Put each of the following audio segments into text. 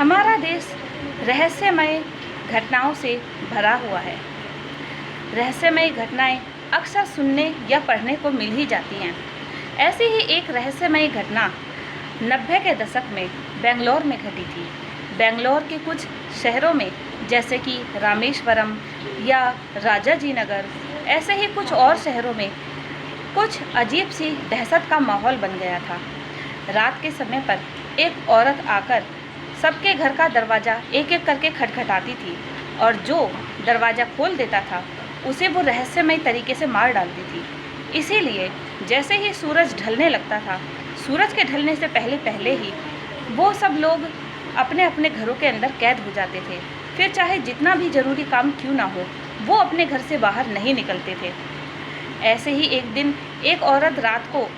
हमारा देश रहस्यमय घटनाओं से भरा हुआ है। रहस्यमय घटनाएं अक्सर सुनने या पढ़ने को मिल ही जाती हैं। ऐसी ही एक रहस्यमय घटना 90 के दशक में बेंगलोर में घटी थी। बेंगलोर के कुछ शहरों में जैसे कि रामेश्वरम या राजाजीनगर, ऐसे ही कुछ और शहरों में कुछ अजीब सी दहशत का माहौल बन गया था। रात के समय पर एक औरत आकर सबके घर का दरवाज़ा एक एक करके खटखटाती थी और जो दरवाज़ा खोल देता था उसे वो रहस्यमय तरीके से मार डालती थी। इसीलिए जैसे ही सूरज ढलने लगता था, सूरज के ढलने से पहले पहले ही वो सब लोग अपने अपने घरों के अंदर कैद हो जाते थे। फिर चाहे जितना भी ज़रूरी काम क्यों ना हो, वो अपने घर से बाहर नहीं निकलते थे। ऐसे ही एक दिन एक औरत रात को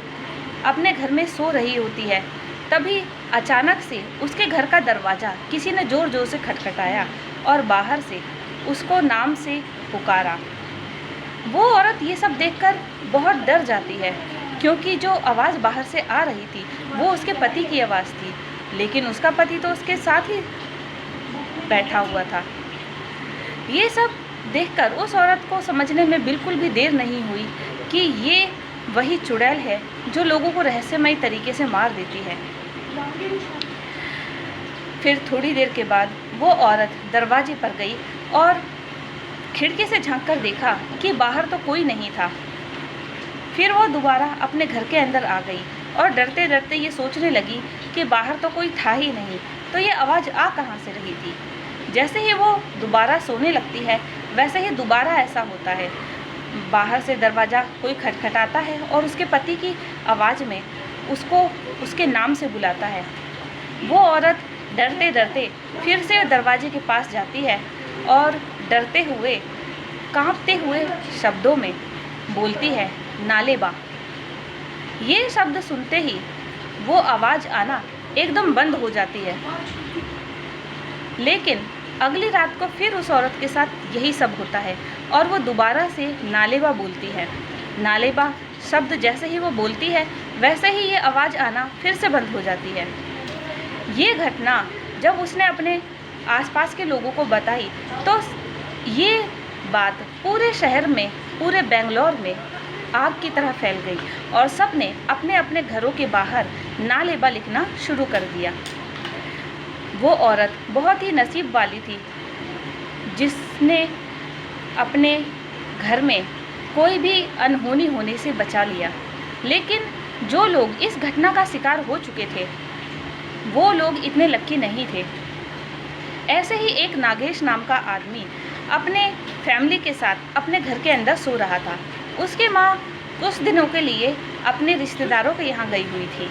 अपने घर में सो रही होती है। तभी अचानक से उसके घर का दरवाज़ा किसी ने ज़ोर ज़ोर से खटखटाया और बाहर से उसको नाम से पुकारा। वो औरत ये सब देखकर बहुत डर जाती है, क्योंकि जो आवाज़ बाहर से आ रही थी वो उसके पति की आवाज़ थी, लेकिन उसका पति तो उसके साथ ही बैठा हुआ था। ये सब देखकर उस औरत को समझने में बिल्कुल भी देर नहीं हुई कि ये वही चुड़ैल है जो लोगों को रहस्यमय तरीके से मार देती है। फिर थोड़ी देर के बाद वो औरत दरवाजे पर गई और खिड़की से झांककर देखा कि बाहर तो कोई नहीं था। फिर वो दोबारा अपने घर के अंदर आ गई और डरते डरते ये सोचने लगी कि बाहर तो कोई था ही नहीं, तो ये आवाज़ आ कहाँ से रही थी। जैसे ही वो दोबारा सोने लगती है, वैसे ही दोबारा ऐसा होता है। बाहर से दरवाज़ा कोई खटखटाता है और उसके पति की आवाज़ में उसको उसके नाम से बुलाता है। वो औरत डरते डरते फिर से दरवाजे के पास जाती है और डरते हुए, कांपते हुए शब्दों में बोलती है, नालेबा। ये शब्द सुनते ही वो आवाज़ आना एकदम बंद हो जाती है। लेकिन अगली रात को फिर उस औरत के साथ यही सब होता है और वो दोबारा से नालेबा बोलती है। नालेबा शब्द जैसे ही वो बोलती है, वैसे ही ये आवाज़ आना फिर से बंद हो जाती है। ये घटना जब उसने अपने आसपास के लोगों को बताई तो ये बात पूरे शहर में, पूरे बेंगलोर में आग की तरह फैल गई और सब ने अपने अपने घरों के बाहर नालेबा लिखना शुरू कर दिया। वो औरत बहुत ही नसीब वाली थी जिसने अपने घर में कोई भी अनहोनी होने से बचा लिया। लेकिन जो लोग इस घटना का शिकार हो चुके थे, वो लोग इतने लक्की नहीं थे। ऐसे ही एक नागेश नाम का आदमी अपने फैमिली के साथ अपने घर के अंदर सो रहा था। उसकी माँ कुछ दिनों के लिए अपने रिश्तेदारों के यहाँ गई हुई थी।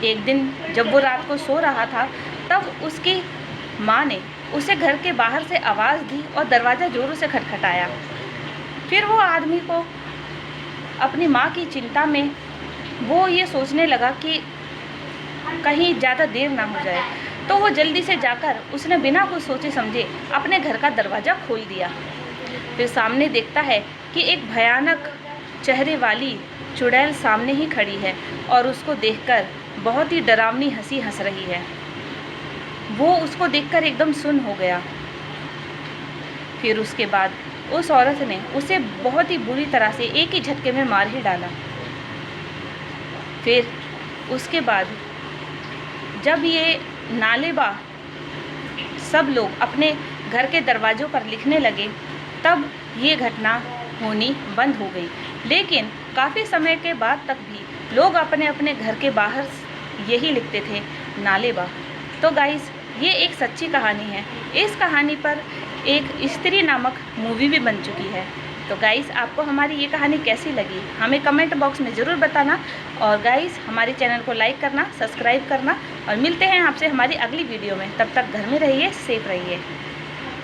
एक दिन जब वो रात को सो रहा था, तब उसकी माँ ने उसे घर के बाहर से आवाज़ दी और दरवाज़ा ज़ोरों से खटखटाया। फिर वो आदमी को अपनी माँ की चिंता में वो ये सोचने लगा कि कहीं ज़्यादा देर ना हो जाए, तो वो जल्दी से जाकर उसने बिना कुछ सोचे समझे अपने घर का दरवाज़ा खोल दिया। फिर सामने देखता है कि एक भयानक चेहरे वाली चुड़ैल सामने ही खड़ी है और उसको देखकर बहुत ही डरावनी हंसी हंस रही है। वो उसको देखकर एकदम सुन्न हो गया। फिर उसके बाद उस औरत ने उसे बहुत ही बुरी तरह से एक ही झटके में मार ही डाला। फिर उसके बाद जब ये नालेबा सब लोग अपने घर के दरवाज़ों पर लिखने लगे, तब ये घटना होनी बंद हो गई। लेकिन काफ़ी समय के बाद तक भी लोग अपने अपने घर के बाहर यही लिखते थे, नालेबा। तो गाइस, ये एक सच्ची कहानी है। इस कहानी पर एक स्त्री नामक मूवी भी बन चुकी है। तो गाइस, आपको हमारी ये कहानी कैसी लगी हमें कमेंट बॉक्स में ज़रूर बताना। और गाइस, हमारे चैनल को लाइक करना, सब्सक्राइब करना, और मिलते हैं आपसे हमारी अगली वीडियो में। तब तक घर में रहिए, सेफ रहिए।